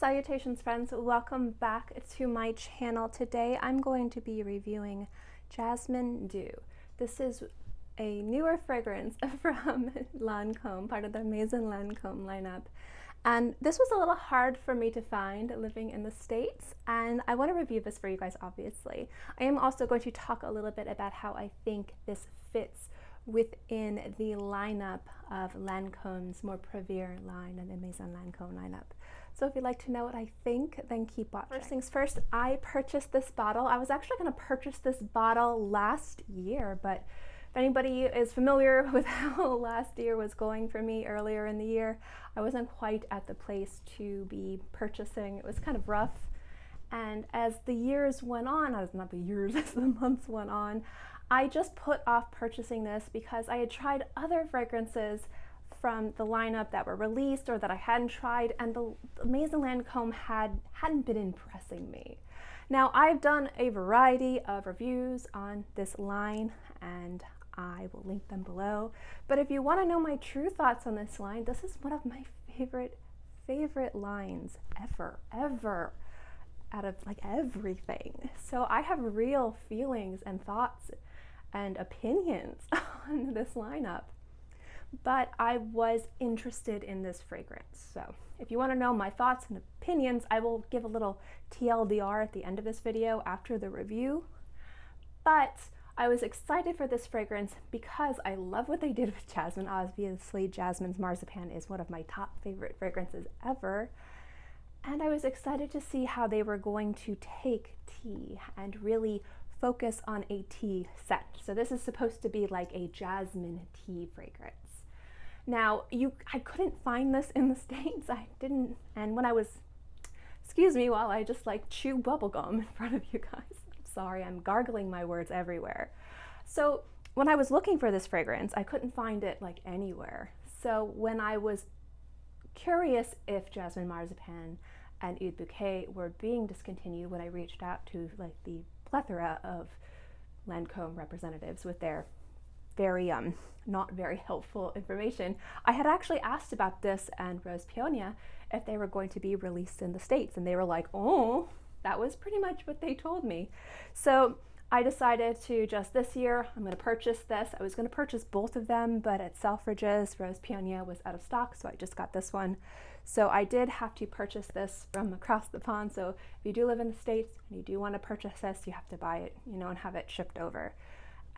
Salutations friends, welcome back to my channel. Today I'm going to be reviewing Jasmine D'eau. This is a newer fragrance from Lancome, part of the Maison Lancome lineup. And this was a little hard for me to find living in the States, and I want to review this for you guys, obviously. I am also going to talk a little bit about how I think this fits within the lineup of Lancome's more premier line and the Maison Lancome lineup. So if you'd like to know what I think, then keep watching. First things first, I purchased this bottle. I was actually going to purchase this bottle last year, but if anybody is familiar with how last year was going for me earlier in the year, I wasn't quite at the place to be purchasing. It was kind of rough. And as the years went on, not the years, as the months went on, I just put off purchasing this because I had tried other fragrances from the lineup that were released or that I hadn't tried, and the Maison Lancome hadn't been impressing me. Now, I've done a variety of reviews on this line, and I will link them below. But if you want to know my true thoughts on this line, this is one of my favorite lines ever, out of like everything. So I have real feelings and thoughts and opinions on this lineup, but I was interested in this fragrance. So if you want to know my thoughts and opinions, I will give a little TLDR at the end of this video after the review. But I was excited for this fragrance because I love what they did with Jasmine. Obviously, Jasmine's Marzipan is one of my top favorite fragrances ever. And I was excited to see how they were going to take tea and really focus on a tea scent. So this is supposed to be like a jasmine tea fragrance. Now, I couldn't find this in the States. I didn't, and when I was, excuse me while I just like chew bubblegum in front of you guys. I'm sorry, I'm gargling my words everywhere. So when I was looking for this fragrance, I couldn't find it like anywhere. So when I was curious if Jasmine Marzipan and Oud Bouquet were being discontinued, when I reached out to like the plethora of Lancome representatives with their very not very helpful information, I had actually asked about this and Rose Peonia if they were going to be released in the States, and they were like, oh, that was pretty much what they told me. So I decided to just this year, I'm going to purchase this. I was going to purchase both of them, but at Selfridges, Rose Peonia was out of stock, so I just got this one. So I did have to purchase this from across the pond. So if you do live in the States and you do want to purchase this, you have to buy it, you know, and have it shipped over.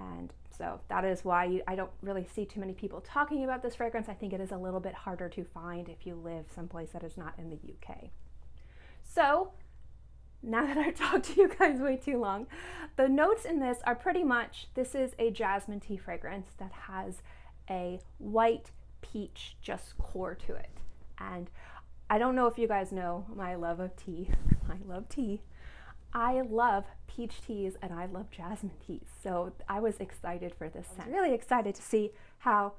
And so that is why I don't really see too many people talking about this fragrance. I think it is a little bit harder to find if you live someplace that is not in the UK. So now that I've talked to you guys way too long, the notes in this are pretty much, this is a jasmine tea fragrance that has a white peach just core to it. And I don't know if you guys know my love of tea. I love tea. I love peach teas and I love jasmine teas. So I was excited for this scent. Really excited to see how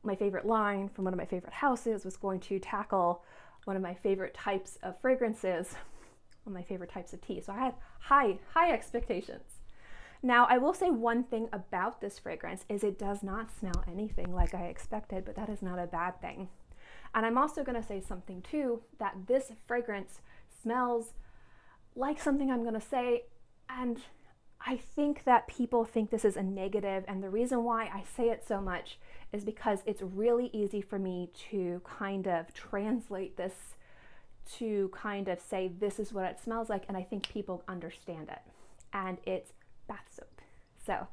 my favorite line from one of my favorite houses was going to tackle one of my favorite types of fragrances, one of my favorite types of tea. So I had high expectations. Now, I will say one thing about this fragrance is it does not smell anything like I expected, but that is not a bad thing. And I'm also going to say something too, that this fragrance smells like something I'm going to say, and I think that people think this is a negative, and the reason why I say it so much is because it's really easy for me to kind of translate this to kind of say this is what it smells like, and I think people understand it, and it's bath soap. So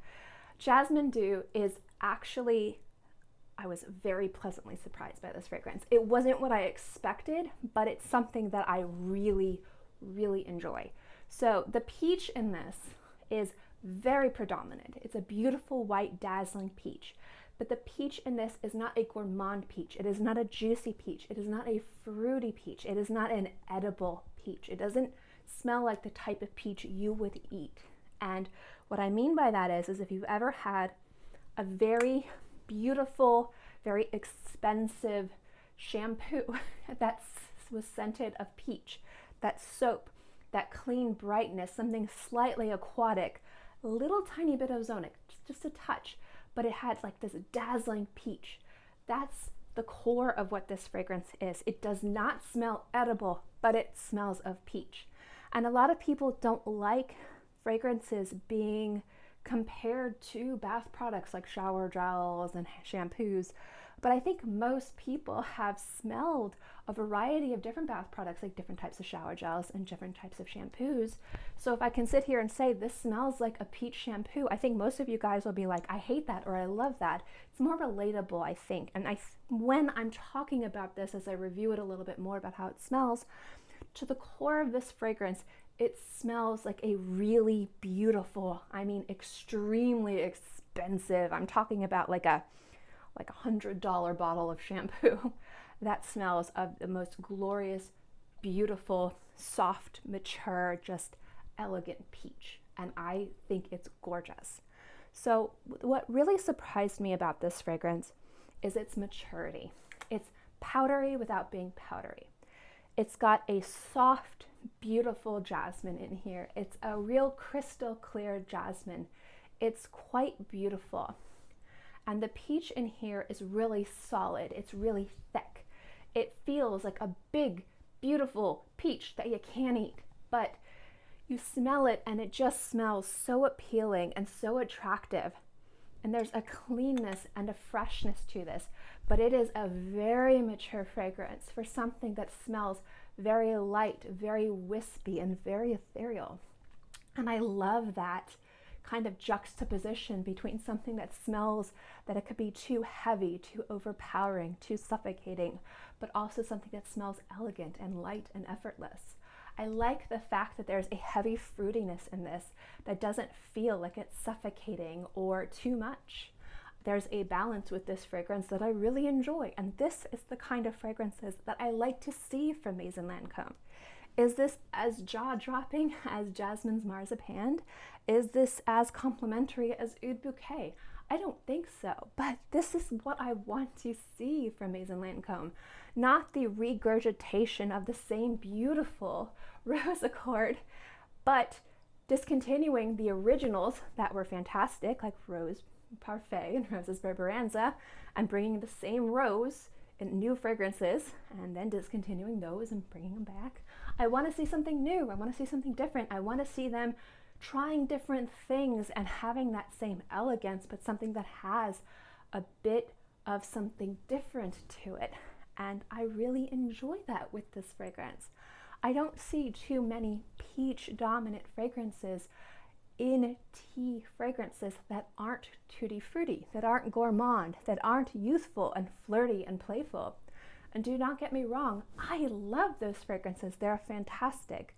Jasmine D'eau is actually, I was very pleasantly surprised by this fragrance. It wasn't what I expected, but it's something that I really enjoy. So the peach in this is very predominant. It's a beautiful white dazzling peach, but the peach in this is not a gourmand peach. It is not a juicy peach. It is not a fruity peach. It is not an edible peach. It doesn't smell like the type of peach you would eat. And what I mean by that is if you've ever had a very beautiful, very expensive shampoo that was scented of peach, that soap, that clean brightness, something slightly aquatic, a little tiny bit ozonic, just a touch, but it had like this dazzling peach. That's the core of what this fragrance is. It does not smell edible but it smells of peach. And a lot of people don't like fragrances being compared to bath products like shower gels and shampoos. But I think most people have smelled a variety of different bath products, like different types of shower gels and different types of shampoos. So if I can sit here and say this smells like a peach shampoo, I think most of you guys will be like, I hate that, or I love that. It's more relatable, I think. And when I'm talking about this, as I review it a little bit more about how it smells, to the core of this fragrance, it smells like a really beautiful, I mean, extremely expensive. I'm talking about like a $100 bottle of shampoo that smells of the most glorious, beautiful, soft, mature, just elegant peach. And I think it's gorgeous. So what really surprised me about this fragrance is its maturity. It's powdery without being powdery. It's got a soft, beautiful jasmine in here. It's a real crystal clear jasmine. It's quite beautiful. And the peach in here is really solid. It's really thick. It feels like a big, beautiful peach that you can't eat, but you smell it and it just smells so appealing and so attractive. And there's a cleanness and a freshness to this, but it is a very mature fragrance for something that smells very light, very wispy, and very ethereal. And I love that kind of juxtaposition between something that smells that it could be too heavy, too overpowering, too suffocating, but also something that smells elegant and light and effortless. I like the fact that there's a heavy fruitiness in this that doesn't feel like it's suffocating or too much. There's a balance with this fragrance that I really enjoy, and this is the kind of fragrances that I like to see from Maison Lancome. Is this as jaw-dropping as Jasmine's Marzipan? Is this as complimentary as Oud Bouquet? I don't think so, but this is what I want to see from Maison Lancome. Not the regurgitation of the same beautiful Rose Accord, but discontinuing the originals that were fantastic, like Rose Parfait and Roses Barbaranza, and bringing the same rose in new fragrances, and then discontinuing those and bringing them back. I want to see something new. I want to see something different. I want to see them trying different things and having that same elegance, but something that has a bit of something different to it. And I really enjoy that with this fragrance. I don't see too many peach dominant fragrances in tea fragrances that aren't tutti frutti, that aren't gourmand, that aren't youthful and flirty and playful. And do not get me wrong, I love those fragrances. They're fantastic.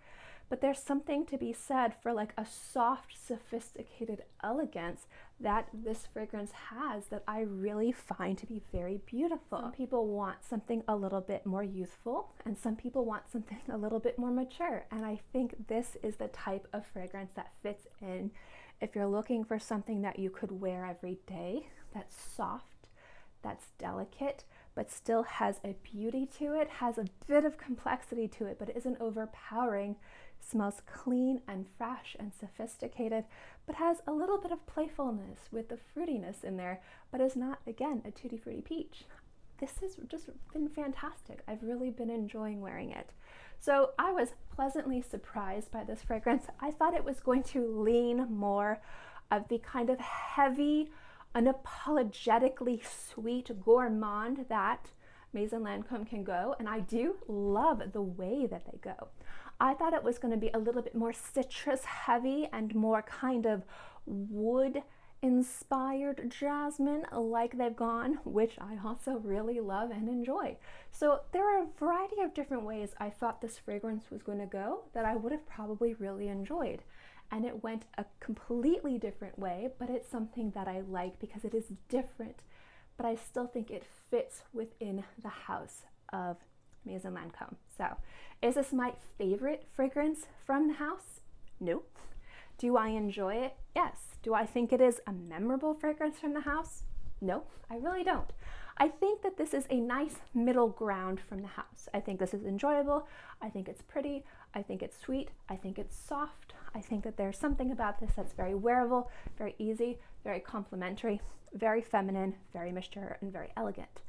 But there's something to be said for like a soft, sophisticated elegance that this fragrance has that I really find to be very beautiful. Some people want something a little bit more youthful, and some people want something a little bit more mature. And I think this is the type of fragrance that fits in if you're looking for something that you could wear every day, that's soft, that's delicate, but still has a beauty to it, has a bit of complexity to it, but isn't overpowering, smells clean and fresh and sophisticated, but has a little bit of playfulness with the fruitiness in there, but is not, again, a tutti frutti peach. This has just been fantastic. I've really been enjoying wearing it. So I was pleasantly surprised by this fragrance. I thought it was going to lean more of the kind of heavy, unapologetically sweet gourmand that Maison Lancome can go, and I do love the way that they go. I thought it was going to be a little bit more citrus heavy and more kind of wood inspired jasmine like they've gone, which I also really love and enjoy. So there are a variety of different ways I thought this fragrance was going to go that I would have probably really enjoyed. And it went a completely different way, but it's something that I like because it is different, but I still think it fits within the house of Maison Lancome. So, is this my favorite fragrance from the house? No. Do I enjoy it? Yes. Do I think it is a memorable fragrance from the house? No, I really don't. I think that this is a nice middle ground from the house. I think this is enjoyable. I think it's pretty. I think it's sweet. I think it's soft. I think that there's something about this that's very wearable, very easy, very complimentary, very feminine, very mature, and very elegant.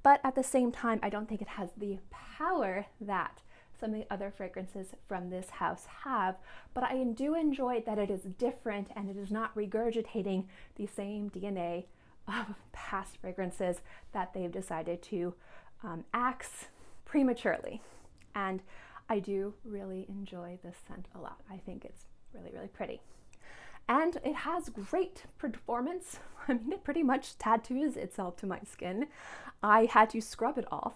But at the same time, I don't think it has the power that some of the other fragrances from this house have, but I do enjoy that it is different and it is not regurgitating the same DNA of past fragrances that they've decided to axe prematurely. And I do really enjoy this scent a lot. I think it's really, really pretty. And it has great performance. I mean, it pretty much tattoos itself to my skin. I had to scrub it off.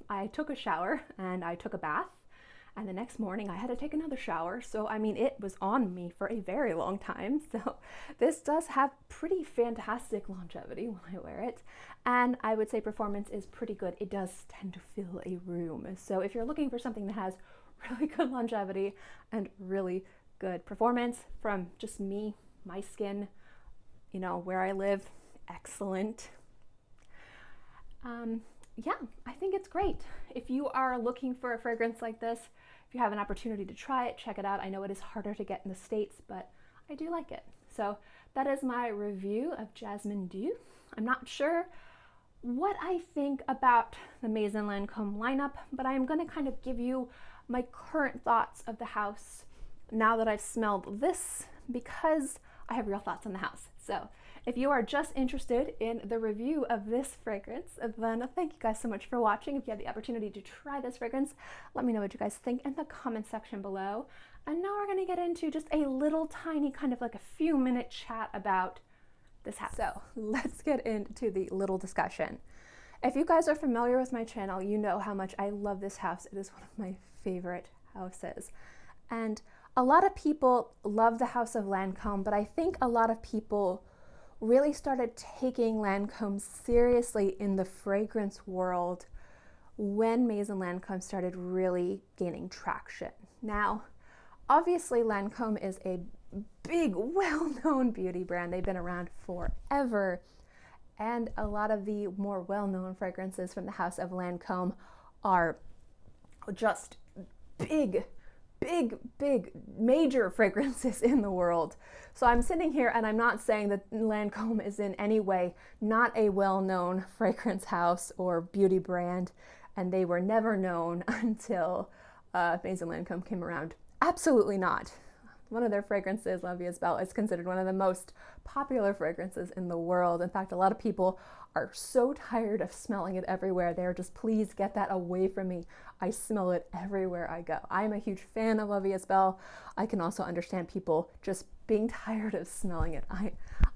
I took a shower and I took a bath, and the next morning I had to take another shower. So, I mean, it was on me for a very long time. So this does have pretty fantastic longevity when I wear it. And I would say performance is pretty good. It does tend to fill a room. So if you're looking for something that has really good longevity and really good performance from just me, my skin, you know, where I live, excellent. Yeah, I think it's great. If you are looking for a fragrance like this, if you have an opportunity to try it, check it out. I know it is harder to get in the States, but I do like it. So that is my review of Jasmine D'eau. I'm not sure what I think about the Maison Lancome lineup, but I'm going to kind of give you my current thoughts of the house now that I've smelled this, because I have real thoughts on the house. So if you are just interested in the review of this fragrance, then thank you guys so much for watching. If you had the opportunity to try this fragrance, let me know what you guys think in the comment section below. And now we're going to get into just a little tiny kind of like a few minute chat about this house. So let's get into the little discussion. If you guys are familiar with my channel, you know how much I love this house. It is one of my favorite houses. And a lot of people love the House of Lancome, but I think a lot of people really started taking Lancome seriously in the fragrance world when Maison Lancome started really gaining traction. Now, obviously Lancome is a big, well-known beauty brand. They've been around forever, and a lot of the more well-known fragrances from the House of Lancome are just big, major fragrances in the world. So I'm sitting here and I'm not saying that Lancome is in any way not a well-known fragrance house or beauty brand, and they were never known until Maison Lancome came around. Absolutely not. One of their fragrances, La Vie is Belle, is considered one of the most popular fragrances in the world. In fact, a lot of people are so tired of smelling it everywhere. They're just, please get that away from me. I smell it everywhere I go. I'm a huge fan of La Vie is Belle. I can also understand people just being tired of smelling it.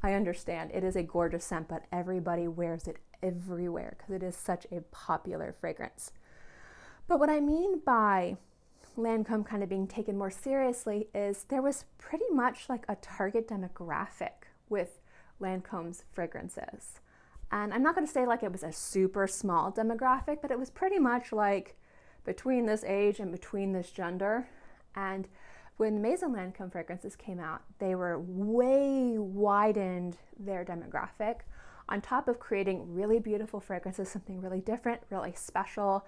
I understand. It is a gorgeous scent, but everybody wears it everywhere because it is such a popular fragrance. But what I mean by Lancome kind of being taken more seriously is there was pretty much like a target demographic with Lancome's fragrances. And I'm not going to say like it was a super small demographic, but it was pretty much like between this age and between this gender. And when Maison Lancome fragrances came out, they were way widened their demographic on top of creating really beautiful fragrances, something really different, really special.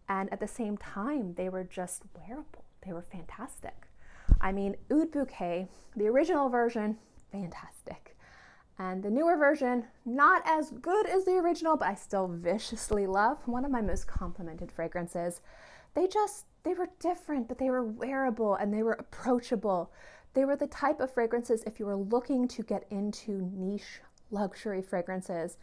And at the same time, they were just wearable. They were fantastic. I mean, Oud Bouquet, the original version, fantastic. And the newer version, not as good as the original, but I still viciously love. One of my most complimented fragrances. They were different, but they were wearable and they were approachable. They were the type of fragrances, if you were looking to get into niche luxury fragrances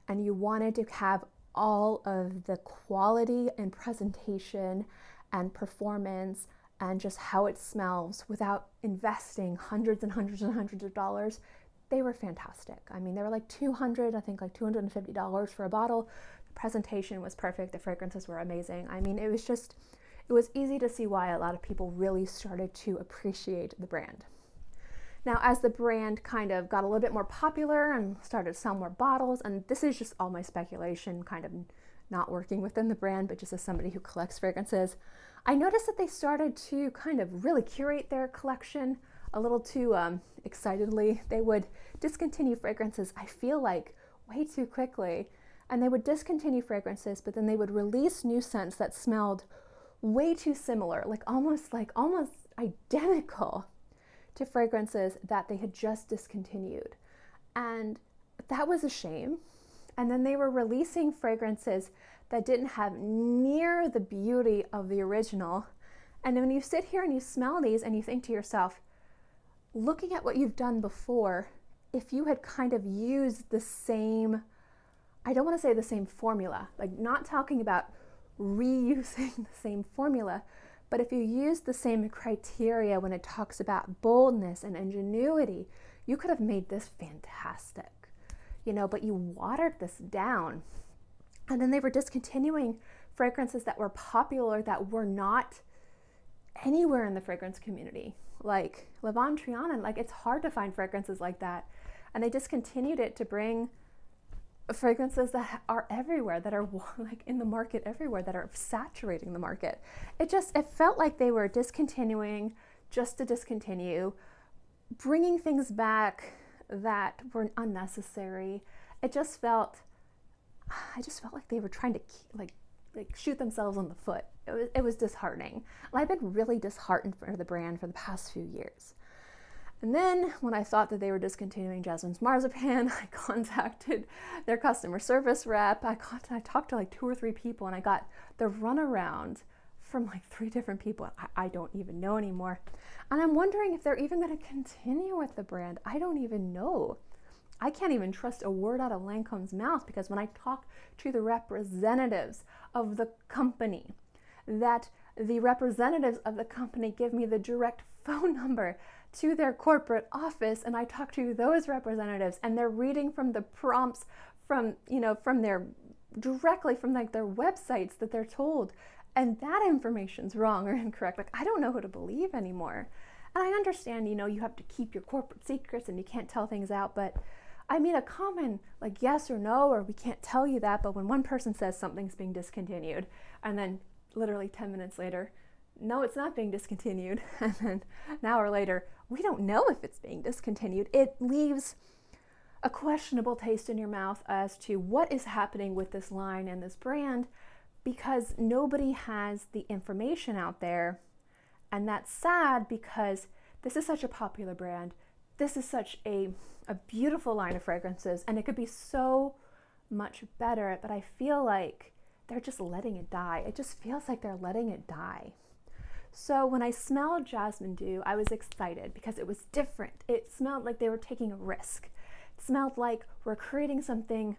and you wanted to have all of the quality and presentation and performance and just how it smells without investing hundreds and hundreds and hundreds of dollars, they were fantastic. I mean, they were like $250 for a bottle. The presentation was perfect. The fragrances were amazing. I mean, it was easy to see why a lot of people really started to appreciate the brand. Now, as the brand kind of got a little bit more popular and started to sell more bottles, and this is just all my speculation, kind of not working within the brand, but just as somebody who collects fragrances, I noticed that they started to kind of really curate their collection a little too excitedly. They would discontinue fragrances, I feel like, way too quickly. And they would discontinue fragrances, but then they would release new scents that smelled way too similar, like almost identical to fragrances that they had just discontinued. And that was a shame. And then they were releasing fragrances that didn't have near the beauty of the original. And then when you sit here and you smell these and you think to yourself, looking at what you've done before, if you had kind of used the same, I don't want to say the same formula, like not talking about reusing the same formula, but if you use the same criteria when it talks about boldness and ingenuity, you could have made this fantastic, you know, but you watered this down. And then they were discontinuing fragrances that were popular that were not anywhere in the fragrance community, like Le Bon Trianon. Like, it's hard to find fragrances like that. And they discontinued it to bring fragrances that are everywhere, that are like in the market everywhere, that are saturating the market. It felt like they were discontinuing just to discontinue, bringing things back that were unnecessary. I just felt like they were trying to like shoot themselves on the foot. It was disheartening. And I've been really disheartened for the brand for the past few years. And then when I thought that they were discontinuing Jasmine's Marzipan, I contacted their customer service rep. I talked to like 2 or 3 people, and I got the runaround from like 3 different people I don't even know anymore. And I'm wondering if they're even going to continue with the brand. I don't even know. I can't even trust a word out of Lancome's mouth, because when I talk to the representatives of the company, that the representatives of the company give me the direct phone number to their corporate office, and I talk to those representatives, and they're reading from the prompts from their directly from like their websites that they're told, and that information's wrong or incorrect. Like, I don't know who to believe anymore. And I understand, you have to keep your corporate secrets and you can't tell things out, but I mean, a common like yes or no, or we can't tell you that. But when one person says something's being discontinued, and then literally 10 minutes later, no, it's not being discontinued, and then an hour later, we don't know if it's being discontinued, it leaves a questionable taste in your mouth as to what is happening with this line and this brand, because nobody has the information out there. And that's sad, because this is such a popular brand. This is such a beautiful line of fragrances, and it could be so much better, but I feel like they're just letting it die. It just feels like they're letting it die. So when I smelled Jasmine D'eau, I was excited because it was different. It smelled like they were taking a risk. It smelled like we're creating something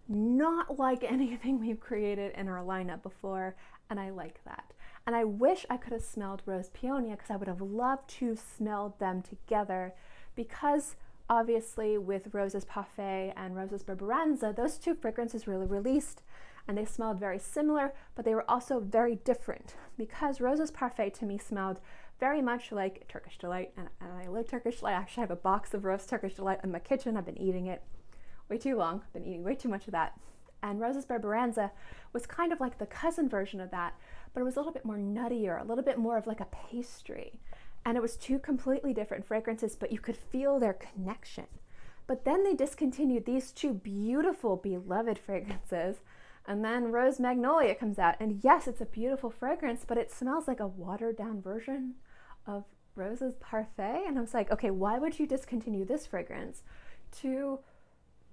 not like anything we've created in our lineup before, and I like that. And I wish I could have smelled Rose Peonia, because I would have loved to smell them together, because obviously with Rose's Parfait and Rose's Barbarenza, those 2 fragrances really released, and they smelled very similar, but they were also very different, because Rose's Parfait to me smelled very much like Turkish Delight, and I love Turkish Delight. I actually have a box of Rose Turkish Delight in my kitchen. I've been eating it way too long. I've been eating way too much of that. And Rose's Barbarenza was kind of like the cousin version of that, but it was a little bit more nuttier, a little bit more of like a pastry. And it was 2 completely different fragrances, but you could feel their connection. But then they discontinued these 2 beautiful, beloved fragrances, and then Rose Magnolia comes out, and yes, it's a beautiful fragrance, but it smells like a watered down version of Rose's Parfait. And I was like, okay, why would you discontinue this fragrance to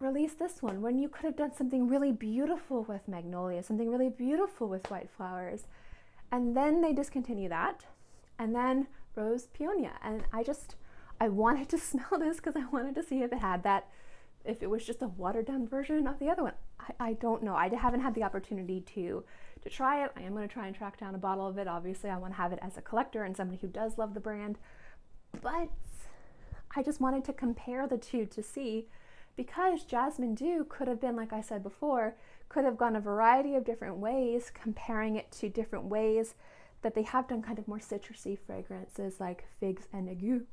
release this one when you could have done something really beautiful with Magnolia, something really beautiful with White Flowers? And then they discontinue that, and then Rose Peonia, and I wanted to smell this because I wanted to see if it had that, if it was just a watered down version of the other one. I don't know. I haven't had the opportunity to try it. I am going to try and track down a bottle of it. Obviously, I want to have it as a collector and somebody who does love the brand, but I just wanted to compare the 2 to see, because Jasmine D'eau could have been, like I said before, could have gone a variety of different ways, comparing it to different ways that they have done kind of more citrusy fragrances like figs and aiguë.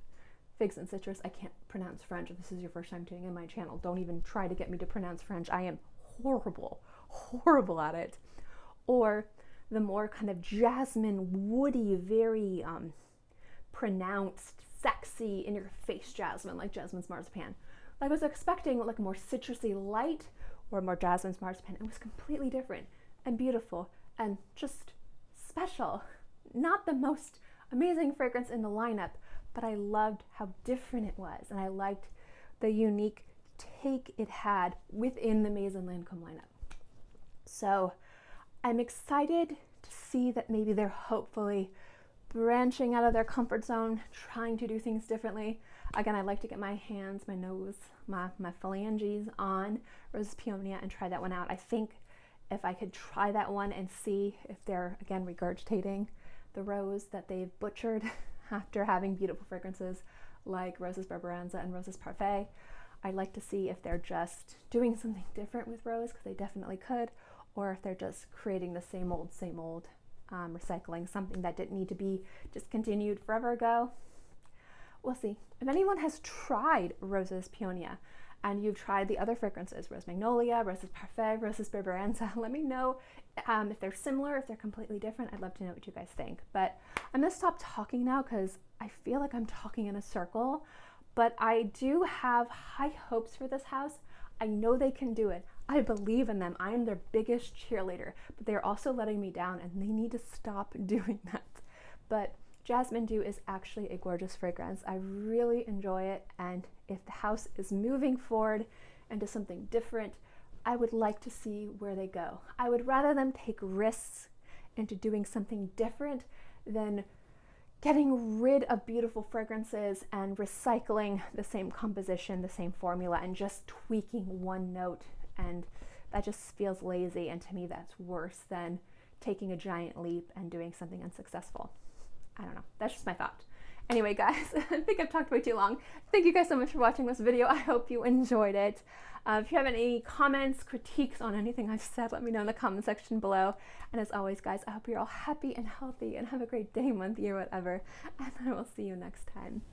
Figs and citrus. I can't pronounce French. If this is your first time tuning in my channel, don't even try to get me to pronounce French. I am horrible at it. Or the more kind of jasmine, woody, very pronounced, sexy, in your face jasmine, like Jasmine's Marzipan. I was expecting like a more citrusy light or more Jasmine's Marzipan. It was completely different and beautiful and just special. Not the most amazing fragrance in the lineup, but I loved how different it was, and I liked the unique take it had within the Maison Lancome lineup. So I'm excited to see that maybe they're hopefully branching out of their comfort zone, trying to do things differently. Again, I like to get my hands, my nose, my phalanges on Roses Peonia and try that one out. I think if I could try that one and see if they're, again, regurgitating the rose that they've butchered after having beautiful fragrances like Roses Barbaranza and Roses Parfait. I'd like to see if they're just doing something different with rose, because they definitely could, or if they're just creating the same old, recycling something that didn't need to be discontinued forever ago. We'll see. If anyone has tried Roses Peonia and you've tried the other fragrances, Rose Magnolia, Roses Parfait, Roses Barbaranza, let me know if they're similar, if they're completely different. I'd love to know what you guys think. But I'm gonna stop talking now because I feel like I'm talking in a circle, but I do have high hopes for this house. I know they can do it. I believe in them. I am their biggest cheerleader, but they're also letting me down and they need to stop doing that. But Jasmine D'eau is actually a gorgeous fragrance. I really enjoy it, and if the house is moving forward into something different, I would like to see where they go. I would rather them take risks into doing something different than getting rid of beautiful fragrances and recycling the same composition, the same formula, and just tweaking one note. And that just feels lazy, and to me that's worse than taking a giant leap and doing something unsuccessful. I don't know, that's just my thought. Anyway guys, I think I've talked way too long. Thank you guys so much for watching this video. I hope you enjoyed it. If you have any comments, critiques on anything I've said, let me know in the comment section below. And as always guys, I hope you're all happy and healthy and have a great day, month, year, whatever. And I will see you next time.